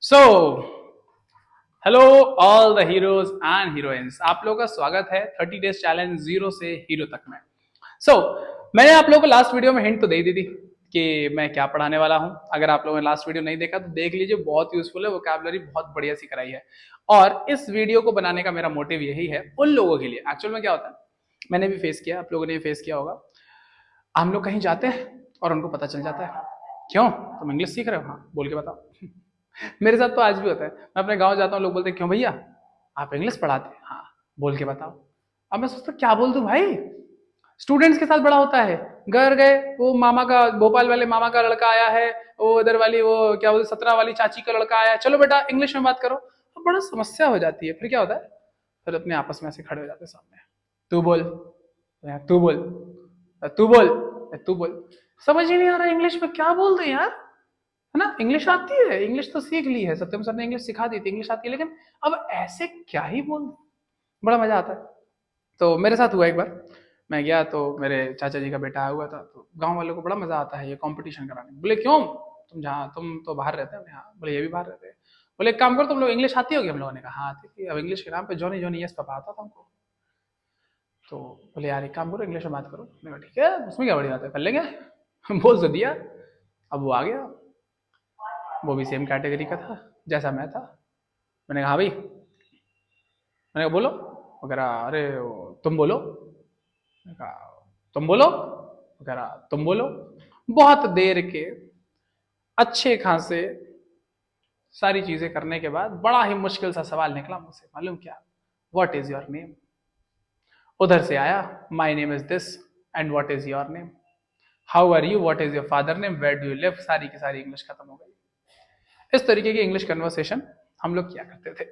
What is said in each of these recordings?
So hello all the heroes and heroines, आप लोगों का स्वागत है 30 डेज चैलेंज जीरो से हीरो तक में। मैंने आप लोगों को लास्ट वीडियो में हिंट तो दे दी थी कि मैं क्या पढ़ाने वाला हूं। अगर आप लोगों ने लास्ट वीडियो नहीं देखा तो देख लीजिए, बहुत यूजफुल है, वोकैबुलरी बहुत बढ़िया सी कराई है। और इस वीडियो को बनाने का मेरा मोटिव यही है उन लोगों के लिए। एक्चुअल में क्या होता है, मैंने भी फेस किया, आप लोगों ने भी फेस किया होगा। हम लोग कहीं जाते हैं और उनको पता चल जाता है, क्यों तुम इंग्लिश सीख रहे हो, हाँ बोल के बताओ। मेरे साथ तो आज भी होता है, मैं अपने गांव जाता हूँ, लोग बोलते हैं क्यों भैया आप इंग्लिश पढ़ाते हैं, हाँ बोल के बताओ। अब मैं सोचता हूँ क्या बोल दूं भाई। स्टूडेंट्स के साथ बड़ा होता है, घर गए, वो मामा का, भोपाल वाले मामा का लड़का आया है, वो इधर वाली, वो क्या बोलते, सतना वाली चाची का लड़का आया है, चलो बेटा इंग्लिश में बात करो। अब बड़ा समस्या हो जाती है, फिर क्या होता है, फिर अपने आपस में ऐसे खड़े हो जाते हैं सामने, तू बोल, तू बोल, तू बोल, तू बोल। समझ ही नहीं आ रहा इंग्लिश में क्या बोल रहे यार, है ना। इंग्लिश आती है, इंग्लिश तो सीख ली है, सत्यम सर ने इंग्लिश सिखा दी थी, इंग्लिश आती है, लेकिन अब ऐसे क्या ही बोल। बड़ा मजा आता है। तो मेरे साथ हुआ एक बार, मैं गया तो मेरे चाचा जी का बेटा आया हुआ था, तो गांव वालों को बड़ा मजा आता है ये कंपटीशन कराने में। बोले क्यों, तुम तो बाहर रहते हो, हाँ बोले ये भी बाहर रहते हैं। बोले एक काम करो, तुम लोग इंग्लिश आती होगी, हम लोगों ने कहा हाँ आती थी। अब इंग्लिश के नाम पे जॉनी जॉनी यस पापा आता था हमको। तो बोले यार एक काम करो, इंग्लिश में बात करो। मैंने कहा ठीक है, उसमें क्या बड़ी बात है, कर लेंगे। बोल तो दिया। अब वो आ गया, वो भी सेम कैटेगरी का था जैसा मैं था। मैंने कहा हाँ भाई, मैंने कहा बोलो। वो कह रहा अरे तुम बोलो। मैंने कहा तुम बोलो। वो कह रहा तुम बोलो। बहुत देर के अच्छे खासे सारी चीजें करने के बाद बड़ा ही मुश्किल सा सवाल निकला मुझसे, मालूम क्या, व्हाट इज योर नेम। उधर से आया, my name is this and what is your name, how are you, what is your father name, where do you live. सारी की सारी इंग्लिश खत्म हो गई। इस तरीके की इंग्लिश कन्वर्सेशन हम लोग किया करते थे।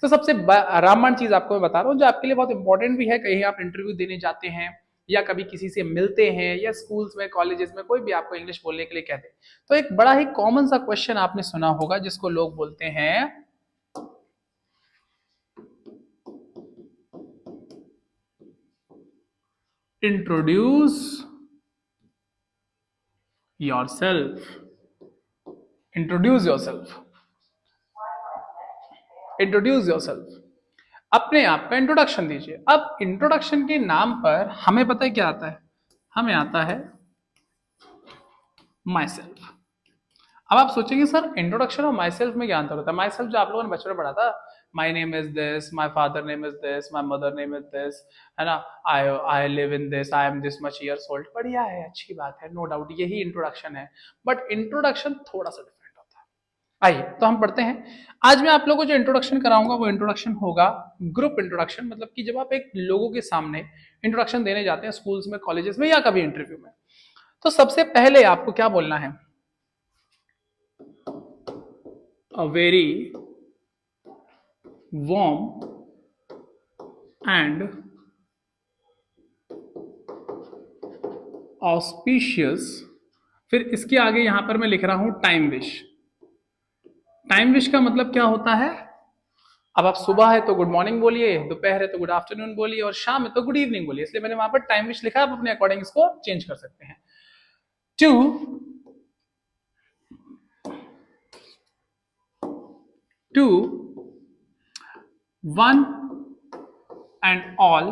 तो सबसे रामबाण चीज आपको मैं बता रहा हूँ, जो आपके लिए बहुत इंपॉर्टेंट भी है, कहीं आप इंटरव्यू देने जाते हैं या कभी किसी से मिलते हैं या स्कूल्स में कॉलेजेस में कोई भी आपको इंग्लिश बोलने के लिए कहते हैं, तो एक बड़ा ही कॉमन सा क्वेश्चन आपने सुना होगा जिसको लोग बोलते हैं introduce your self. Introduce your self, introduce your self, अपने आप का इंट्रोडक्शन दीजिए। अब इंट्रोडक्शन के नाम पर हमें पता है क्या आता है, हमें आता है माई सेल्फ। अब आप सोचेंगे सर इंट्रोडक्शन और माई सेल्फ में क्या अंतर होता है। माई सेल्फ जो आप लोगों ने बचपन में पढ़ा था, my name is this, my father name is this, my mother name is this, है ना, I I live in this, I am this much years old, बढ़िया है, अच्छी बात है, नो डाउट यही इंट्रोडक्शन है। बट इंट्रोडक्शन थोड़ा सा डिफरेंट होता है। आइए तो हम पढ़ते हैं। आज मैं आप लोगों को जो इंट्रोडक्शन कराऊंगा वो इंट्रोडक्शन होगा ग्रुप इंट्रोडक्शन, मतलब कि जब आप एक लोगों के सामने इंट्रोडक्शन देने जाते हैं स्कूल्स में, कॉलेजेस में या कभी इंटरव्यू में, तो सबसे पहले आपको क्या बोलना है, a very warm and auspicious। फिर इसके आगे यहां पर मैं लिख रहा हूं टाइम विश। टाइम विश का मतलब क्या होता है, अब आप सुबह है तो गुड मॉर्निंग बोलिए, दोपहर है तो गुड आफ्टरनून बोलिए, और शाम है तो गुड इवनिंग बोलिए, इसलिए मैंने वहां पर टाइम विश लिखा है। आप अपने अकॉर्डिंग इसको चेंज कर सकते हैं। To to one and all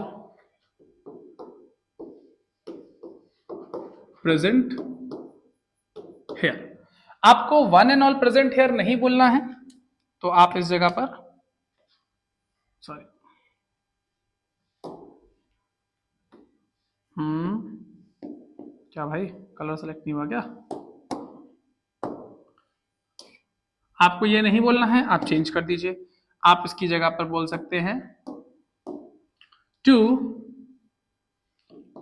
present here. आपको one and all present here नहीं बोलना है, तो आप इस जगह पर, सॉरी, क्या भाई कलर सेलेक्ट नहीं हुआ क्या, आपको ये नहीं बोलना है, आप चेंज कर दीजिए। आप इसकी जगह पर बोल सकते हैं to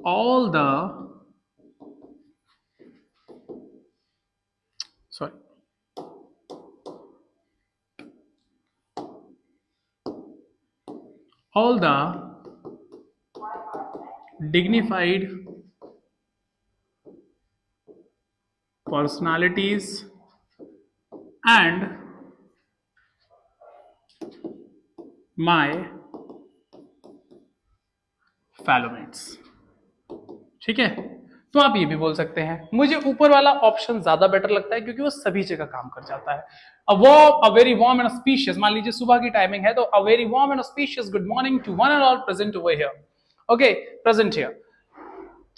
all the, sorry, all the dignified personalities and my fellow mates। ठीक है, तो आप ये भी बोल सकते हैं। मुझे ऊपर वाला ऑप्शन ज्यादा बेटर लगता है क्योंकि वो सभी जगह काम कर जाता है। A very warm and auspicious, मान लीजिए सुबह की टाइमिंग है तो a very warm and auspicious good morning to one and all present over here. Okay, present here.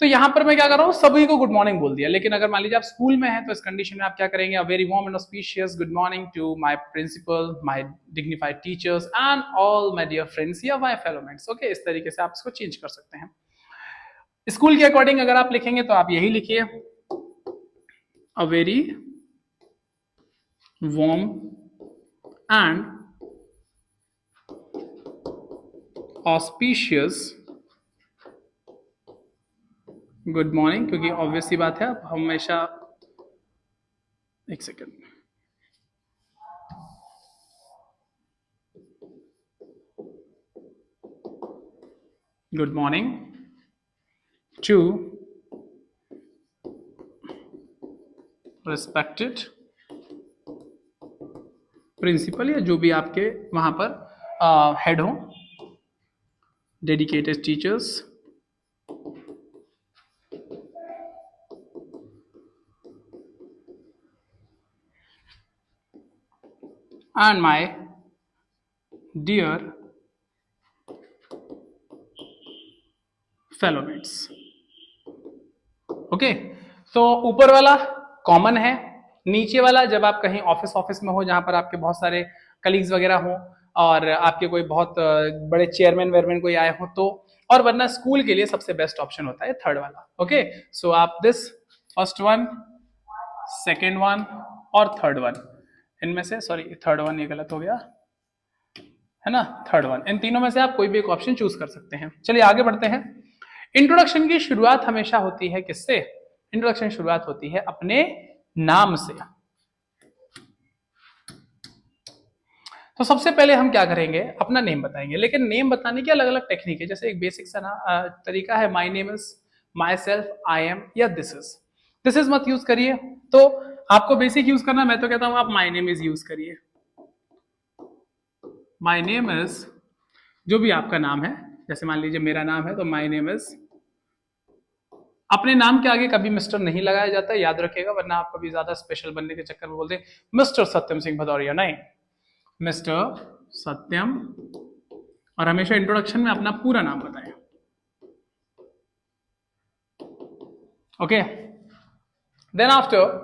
तो यहां पर मैं क्या कर रहा हूं, सभी को गुड मॉर्निंग बोल दिया। लेकिन अगर मान लीजिए आप स्कूल में हैं तो इस कंडीशन में आप क्या करेंगे, a very warm and auspicious good morning to my principal, my dignified teachers and all my dear friends या माय फेलो मेट्स। ओके, इस तरीके से आप इसको चेंज कर सकते हैं। स्कूल के अकॉर्डिंग अगर आप लिखेंगे तो आप यही लिखिए, a very warm and auspicious good morning, क्योंकि ऑब्वियस सी बात है आप हमेशा, एक second, good morning to respected principal या जो भी आपके वहां पर हेड हो, dedicated teachers and my dear fellow mates. Okay, तो ऊपर वाला कॉमन है, नीचे वाला जब आप कहीं ऑफिस ऑफिस में हो जहां पर आपके बहुत सारे कलीग्स वगैरह हो और आपके कोई बहुत बड़े चेयरमैन वेयरमैन कोई आए हो तो, और वरना स्कूल के लिए सबसे बेस्ट ऑप्शन होता है थर्ड वाला। ओके, सो आप this first one, second one और थर्ड वन, इनमें से, सॉरी थर्ड वन ये गलत हो गया है ना, थर्ड वन, इन तीनों में से आप कोई भी एक ऑप्शन चूज कर सकते हैं। चलिए आगे बढ़ते हैं। इंट्रोडक्शन की शुरुआत हमेशा होती है किससे? इंट्रोडक्शन शुरुआत होती है अपने नाम से। तो सबसे पहले हम क्या करेंगे, अपना नेम बताएंगे। लेकिन नेम बताने की अलग अलग टेक्निक है, जैसे एक बेसिक सा ना तरीका है, माई name is, my self, I am या दिस इज। दिस इज मत यूज करिए, तो आपको बेसिक यूज करना, मैं तो कहता हूं आप माई नेम इज यूज करिए। माई नेम इज, जो भी आपका नाम है, जैसे मान लीजिए मेरा नाम है तो माई नेम इज। अपने नाम के आगे कभी मिस्टर नहीं लगाया जाता, याद रखिएगा, वरना आप कभी ज्यादा स्पेशल बनने के चक्कर में बोलते मिस्टर सत्यम सिंह भदौरिया, नहीं, मिस्टर सत्यम, और हमेशा इंट्रोडक्शन में अपना पूरा नाम बताएं। ओके, देन आफ्टर,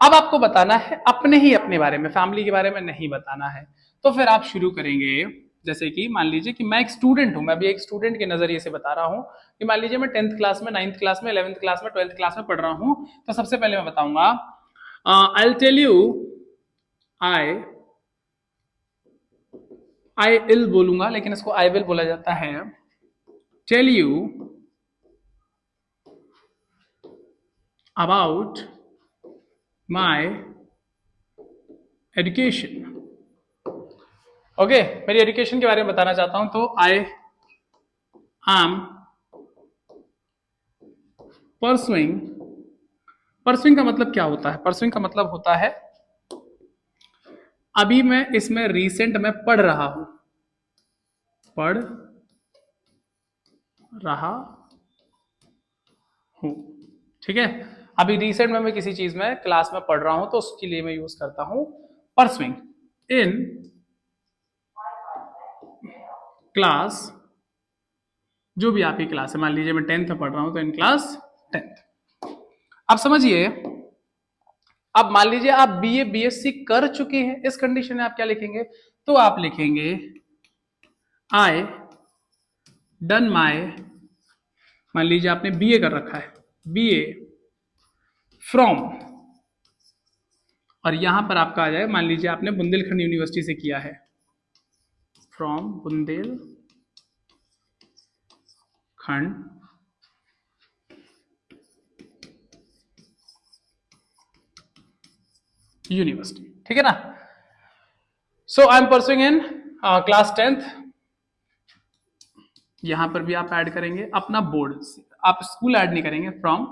अब आपको बताना है अपने ही अपने बारे में, फैमिली के बारे में नहीं बताना है। तो फिर आप शुरू करेंगे, जैसे कि मान लीजिए कि मैं एक स्टूडेंट हूं, मैं भी एक स्टूडेंट के नजरिए से बता रहा हूं कि मान लीजिए मैं 10th क्लास में, 9th क्लास में, 11th क्लास में, 12th क्लास में पढ़ रहा हूं। तो सबसे पहले मैं बताऊंगा, I will tell you, I'll बोलूंगा लेकिन इसको आई विल बोला जाता है, tell you about my education. Okay, मेरी एजुकेशन के बारे में बताना चाहता हूं, तो आई एम परसुइंग। परसुइंग का मतलब क्या होता है? परसुइंग का मतलब होता है अभी मैं इसमें रिसेंट में पढ़ रहा हूं, पढ़ रहा हूं, ठीक है। अभी रिसेंट में मैं किसी चीज में क्लास में पढ़ रहा हूं तो उसके लिए मैं यूज करता हूं परसुइंग। इन क्लास, जो भी आपकी क्लास है, मान लीजिए मैं 10th में पढ़ रहा हूं तो इन क्लास 10th। अब समझिए, अब मान लीजिए आप बीए बीएससी कर चुके हैं, इस कंडीशन में आप क्या लिखेंगे? तो आप लिखेंगे आई डन माई, मान लीजिए आपने बीए कर रखा है, बीए फ्रॉम, और यहां पर आपका आ जाए, मान लीजिए आपने बुंदेलखंड यूनिवर्सिटी से किया है, फ्रॉम बुंदेलखंड यूनिवर्सिटी, ठीक है ना। So I am pursuing in class 10th। यहां पर भी आप ऐड करेंगे अपना बोर्ड, आप स्कूल ऐड नहीं करेंगे, from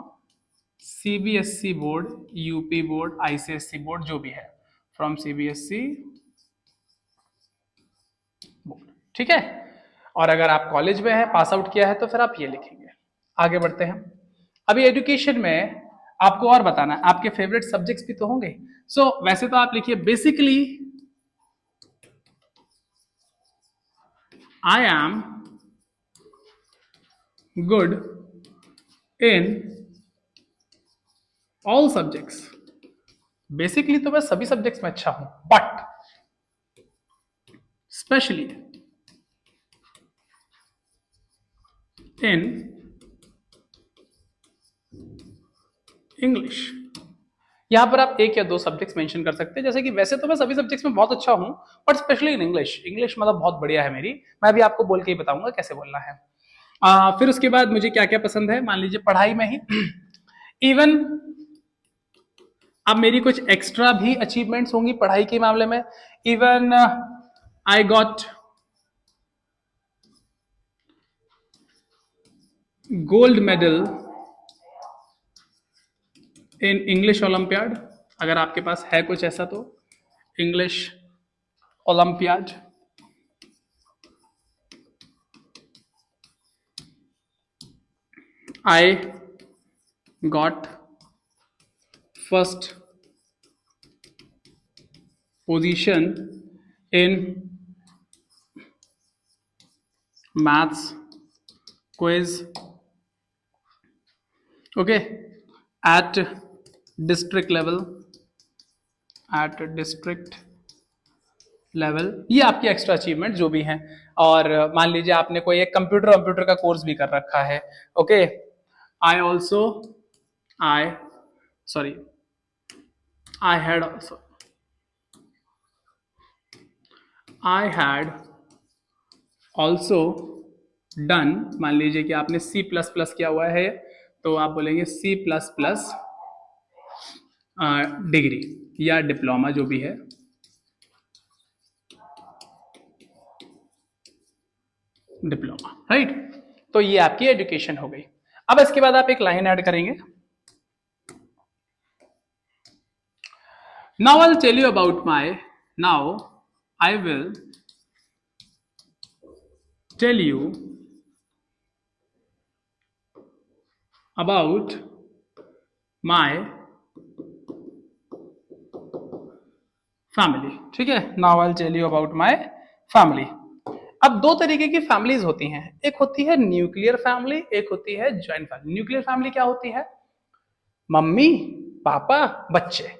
CBSE board, UP board, ICSE board, जो भी है, फ्रॉम सीबीएसई बोर्ड, ठीक है। और अगर आप कॉलेज में है, पास आउट किया है, तो फिर आप ये लिखेंगे। आगे बढ़ते हैं। अभी एजुकेशन में आपको और बताना है, आपके फेवरेट सब्जेक्ट्स भी तो होंगे। सो वैसे तो आप लिखिए basically I am good in all subjects. Basically तो मैं सभी सब्जेक्ट्स में अच्छा हूं, बट स्पेशली इन इंग्लिश। यहां पर आप एक या दो सब्जेक्ट्स मेंशन कर सकते हैं, जैसे कि वैसे तो मैं सभी सब्जेक्ट्स में बहुत अच्छा हूं, but specially in English. English मतलब बहुत बढ़िया है मेरी। मैं अभी आपको बोल के ही बताऊंगा कैसे बोलना है। फिर उसके बाद मुझे क्या क्या पसंद है, मान लीजिए पढ़ाई में ही इवन अब मेरी कुछ एक्स्ट्रा भी अचीवमेंट्स होंगी पढ़ाई के मामले में। Even I got gold medal in English olympiad. अगर आपके पास है कुछ ऐसा तो English olympiad. I got first position in maths quiz, okay, at district level, at district level. ये आपकी एक्स्ट्रा अचीवमेंट जो भी हैं। और मान लीजिए आपने कोई एक कंप्यूटर का कोर्स भी कर रखा है, okay. I also I sorry I had also I had also done. मान लीजिए कि आपने C++ किया हुआ है, तो आप बोलेंगे C++ डिग्री या डिप्लोमा जो भी है, डिप्लोमा, राइट। तो ये आपकी एजुकेशन हो गई। अब इसके बाद आप एक लाइन ऐड करेंगे, now I will tell you about my now I will tell you about my family. ठीक है, now I will tell you about my family. अब दो तरीके की फैमिलीज होती हैं, एक होती है न्यूक्लियर फैमिली, एक होती है ज्वाइंट फैमिली। न्यूक्लियर फैमिली क्या होती है? मम्मी पापा बच्चे।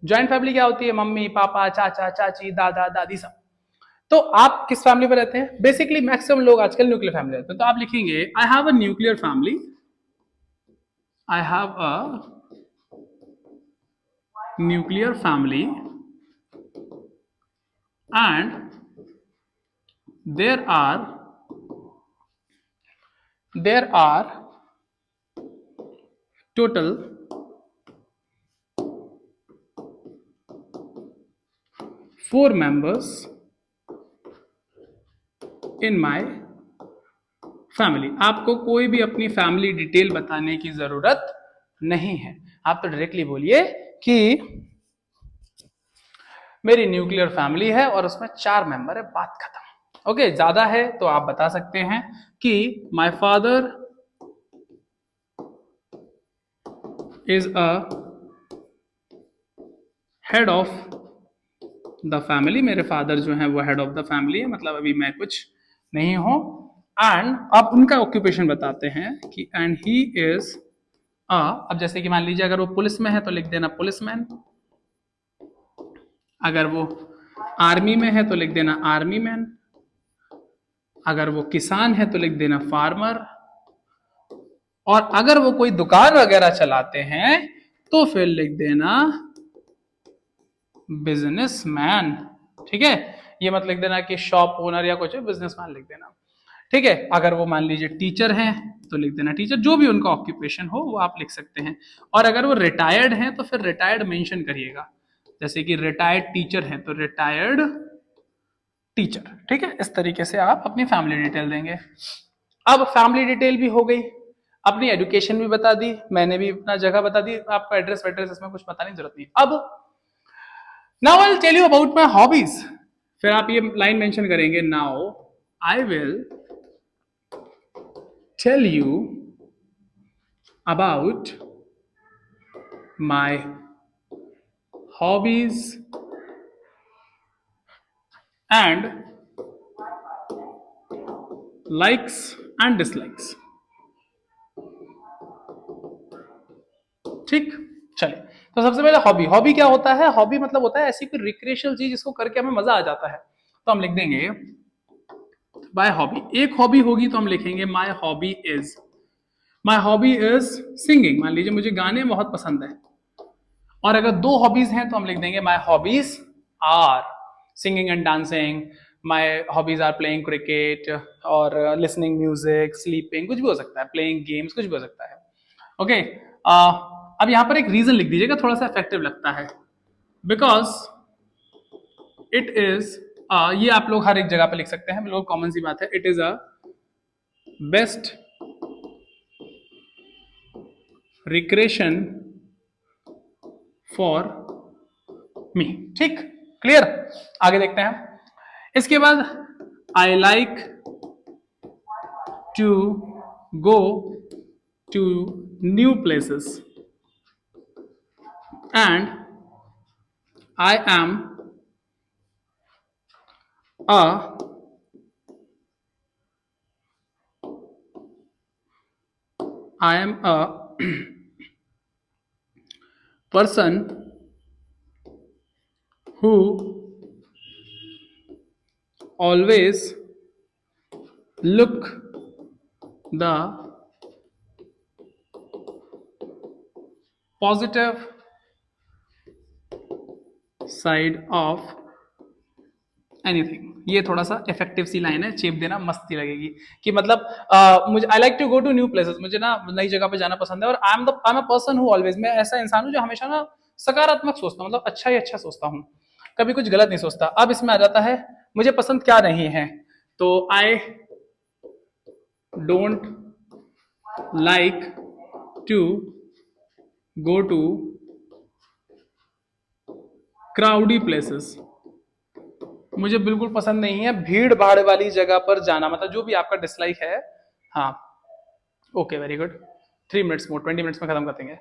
ज्वाइंट फैमिली क्या होती है? मम्मी पापा चाचा चाची दादा दादी सब। तो आप किस फैमिली में रहते हैं? बेसिकली मैक्सिमम लोग आजकल न्यूक्लियर फैमिली रहते हैं। तो आप लिखेंगे I have a nuclear family, I have a nuclear family and there are total 4 members in my family. आपको कोई भी अपनी फैमिली डिटेल बताने की जरूरत नहीं है, आप तो डायरेक्टली बोलिए कि मेरी न्यूक्लियर फैमिली है और उसमें 4 मेंबर है, बात खत्म। ओके, ज्यादा है तो आप बता सकते हैं कि my father is a head of the family. मेरे फादर जो है वो हेड ऑफ द फैमिली है, मतलब अभी मैं कुछ नहीं हूं। एंड आप उनका ऑक्यूपेशन बताते हैं कि एंड ही इज अब जैसे कि मान लीजिए अगर वो पुलिस में है तो लिख देना पुलिसमैन, अगर वो आर्मी में है तो लिख देना आर्मी मैन, अगर वो किसान है तो लिख देना फार्मर, और अगर वो कोई दुकान वगैरह चलाते हैं तो फिर लिख देना बिजनेसमैन। ठीक है, ये मत लिख देना कि शॉप ओनर या कुछ, बिजनेसमैन लिख देना। ठीक है, अगर वो मान लीजिए टीचर हैं तो लिख देना टीचर, जो भी उनका ऑक्यूपेशन हो वो आप लिख सकते हैं। और अगर वो रिटायर्ड हैं तो फिर रिटायर्ड मेंशन करिएगा, जैसे कि रिटायर्ड टीचर हैं तो रिटायर्ड टीचर। ठीक है, इस तरीके से आप अपनी फैमिली डिटेल देंगे। अब फैमिली डिटेल भी हो गई, अपनी एजुकेशन भी बता दी, मैंने भी अपना जगह बता दी, आपको एड्रेस वेड्रेस इसमें कुछ बताने की जरूरत नहीं। अब now I will tell you about my hobbies. फिर आप ये लाइन मेंशन करेंगे, now I will tell you about my hobbies and likes and dislikes. ठीक, चलिए। तो सबसे पहले हॉबी, हॉबी क्या होता है? हॉबी मतलब होता है ऐसी कोई रिक्रिएशनल चीज जिसको करके हमें मजा आ जाता है। तो हम लिख देंगे बाय हॉबी। एक हॉबी होगी तो हम लिखेंगे my hobby is, my hobby is singing. मान लीजिए मुझे गाने बहुत पसंद है, और अगर दो हॉबीज हैं तो हम लिख देंगे my hobbies are singing and dancing, my hobbies are playing cricket और लिसनिंग म्यूजिक, स्लीपिंग, कुछ भी हो सकता है, प्लेइंग गेम्स, कुछ भी हो सकता है। ओके, अब यहां पर एक रीजन लिख दीजिएगा, थोड़ा सा इफेक्टिव लगता है। बिकॉज इट इज, ये आप लोग हर एक जगह पे लिख सकते हैं, बिल्कुल कॉमन सी बात है। It is a best recreation for me. ठीक, क्लियर। आगे देखते हैं। इसके बाद I like to go to new places and I am a person who always look the positive side of anything. ये थोड़ा सा इफेक्टिव सी लाइन है, चेप देना मस्ती लगेगी कि मतलब मुझे I like to go to new places, मुझे ना नई जगह पे जाना पसंद है, और I am a person who always, मैं ऐसा इंसान हूं जो हमेशा ना सकारात्मक सोचता हूं, मतलब अच्छा ही अच्छा सोचता हूं, कभी कुछ गलत नहीं सोचता। अब इसमें आ जाता है मुझे पसंद क्या नहीं है, तो I don't like to go to crowdy places, मुझे बिल्कुल पसंद नहीं है भीड़ भाड़ वाली जगह पर जाना, मतलब जो भी आपका डिसलाइक है। हाँ, okay, very good. 3 minutes more, 20 minutes में खत्म कर देंगे।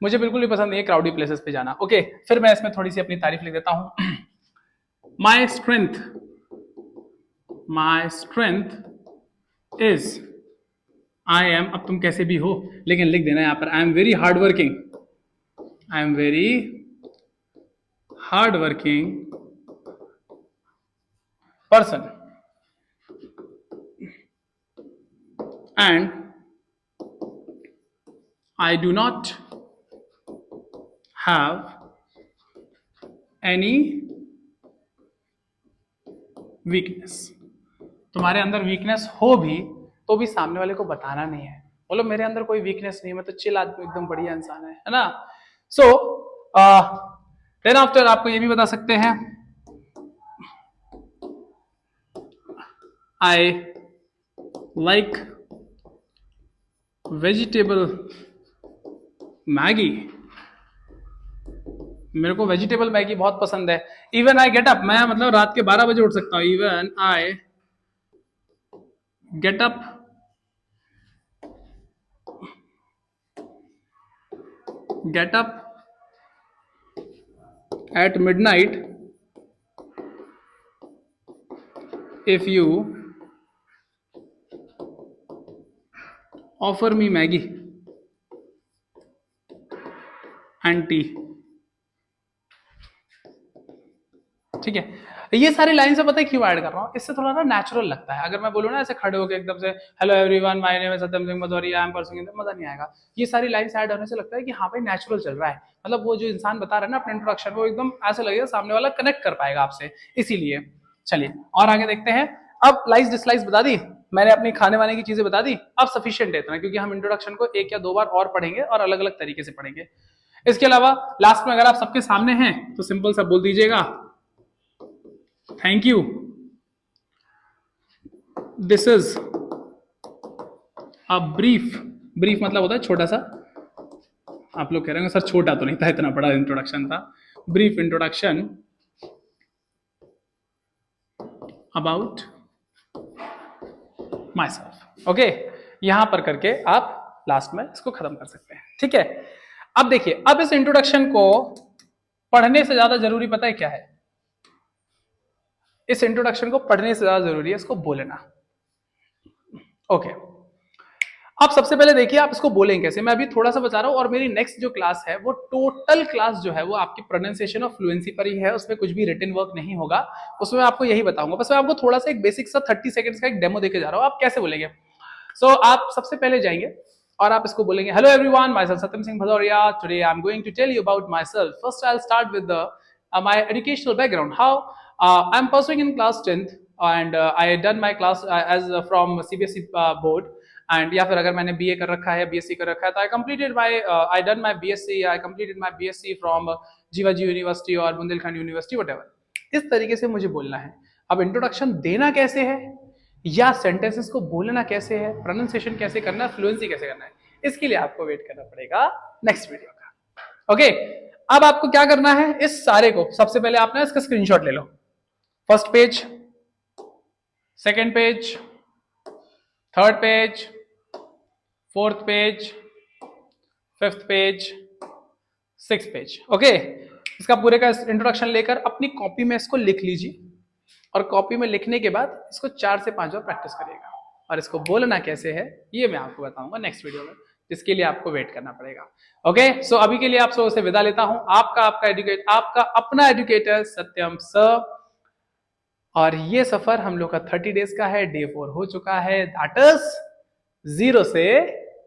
मुझे बिल्कुल भी पसंद नहीं है क्राउडी प्लेसेस पे जाना। ओके, फिर मैं इसमें थोड़ी सी अपनी तारीफ लिख देता हूं। My strength, my strength is, I am, अब तुम कैसे भी हो लेकिन लिख देना यहां पर, I am very hard working, I am very hard working person and I do not have any weakness। तुम्हारे अंदर वीकनेस हो भी तो भी सामने वाले को बताना नहीं है, बोलो मेरे अंदर कोई वीकनेस नहीं है, मैं तो चिल आदमी, एकदम बढ़िया इंसान है ना। सो देन आफ्टर आपको ये भी बता सकते हैं, आई लाइक वेजिटेबल मैगी, मेरे को वेजिटेबल मैगी बहुत पसंद है। इवन आई गेट अप, मैं मतलब रात के 12 बजे उठ सकता हूँ। Even I get up at midnight if you offer me Maggie and tea। ठीक है, ये सारी लाइन से पता है क्यों ऐड कर रहा हूँ, इससे थोड़ा ना नेचुरल लगता है। अगर मैं बोलूँ ना ऐसे खड़े होकर एकदम से hello everyone my name is Satyam Singh Madhuri I am pursuing, मजा नहीं आएगा। ये सारी लाइन ऐड होने से लगता है कि हाँ भाई नेचुरल चल रहा है, मतलब वो जो इंसान बता रहा है ना अपने इंट्रोडक्शन, वो एकदम ऐसा लगेगा सामने वाला कनेक्ट कर पाएगा आपसे, इसीलिए। चलिए और आगे देखते हैं। अब लाइक्स डिसलाइक्स बता दी मैंने, अपनी खाने वाने की चीजें बता दी, अब सफिशिएंट है इतना, क्योंकि हम इंट्रोडक्शन को 1 या 2 बार और पढ़ेंगे और अलग अलग तरीके से पढ़ेंगे। इसके अलावा लास्ट में अगर आप सबके सामने हैं तो सिंपल सा बोल दीजिएगा thank you, this is a brief, brief मतलब होता है छोटा सा, आप लोग कह रहे हैं सर छोटा तो नहीं था, इतना बड़ा इंट्रोडक्शन था। Brief introduction about my self. Okay, यहां पर करके आप लास्ट में इसको खत्म कर सकते हैं। ठीक है, अब देखिए, अब इस इंट्रोडक्शन को पढ़ने से ज्यादा जरूरी पता है क्या है? इस इंट्रोडक्शन को पढ़ने से ज्यादा जरूरी है इसको बोलना। ओके, अब सबसे पहले देखिए आप इसको बोलेंगे कैसे। मैं अभी थोड़ा सा बता रहा हूं, और मेरी नेक्स्ट जो क्लास है वो टोटल क्लास जो है वो आपकी प्रोनाउंसिएशन और फ्लुएंसी पर ही है, उसमें कुछ भी रिटन वर्क नहीं होगा, उसमें आपको यही बताऊंगा। बस मैं आपको थोड़ा सा एक बेसिक सा 30 सेकंड्स का एक डेमो देके जा रहा हूं, आप कैसे बोलेंगे। सो आप सबसे पहले जाएंगे और आप इसको बोलेंगे, hello everyone, myself Satyam Singh Bhadauria, today I am going to tell you about myself. First I will start with my educational background, how I am pursuing in class 10th and I done my class as from CBSE board, and या फिर अगर मैंने BA कर रखा है, BSc कर रखा है, तो I completed my I done my BSc, I completed my BSc from Jiwaji university और बुंदेलखंड यूनिवर्सिटी, व्हाटएवर। इस तरीके से मुझे बोलना है। अब इंट्रोडक्शन देना कैसे है, या सेंटेंसेस को बोलना कैसे है, प्रोनाउंसिएशन कैसे करना है, फ्लुएंसी कैसे करना है, इसके लिए आपको वेट करना पड़ेगा नेक्स्ट वीडियो का। ओके, अब आपको क्या करना है, इस सारे को सबसे पहले आप ना इसका स्क्रीनशॉट ले लो। First page, second page, third page, fourth page, fifth page, six page. Okay, इसका पूरे का इंट्रोडक्शन लेकर अपनी कॉपी में इसको लिख लीजिए, और कॉपी में लिखने के बाद इसको 4 से 5 बार प्रैक्टिस करिएगा, और इसको बोलना कैसे है ये मैं आपको बताऊंगा नेक्स्ट वीडियो में, जिसके लिए आपको वेट करना पड़ेगा। ओके, सो अभी के लिए आप सबसे विदा लेता हूं, आपका अपना एजुकेटर सत्यम सर। और ये सफर हम लोग का 30 डेज का है, डे 4 हो चुका है, दैट इज 0 से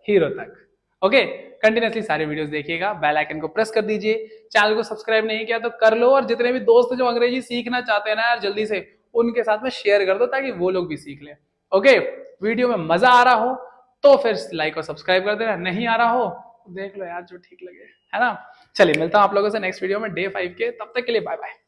हीरो तक। ओके, कंटिन्यूसली सारे वीडियोस देखिएगा, बेल आइकन को प्रेस कर दीजिए, चैनल को सब्सक्राइब नहीं किया तो कर लो, और जितने भी दोस्त जो अंग्रेजी सीखना चाहते हैं ना यार, जल्दी से उनके साथ में शेयर कर दो ताकि वो लोग भी सीख लें। ओके, वीडियो में मजा आ रहा हो तो फिर लाइक और सब्सक्राइब कर देना, नहीं आ रहा हो देख लो यार जो ठीक लगे, है ना। चलिए, मिलता हूं आप लोगों से नेक्स्ट वीडियो में डे 5 के, तब तक के लिए बाय बाय।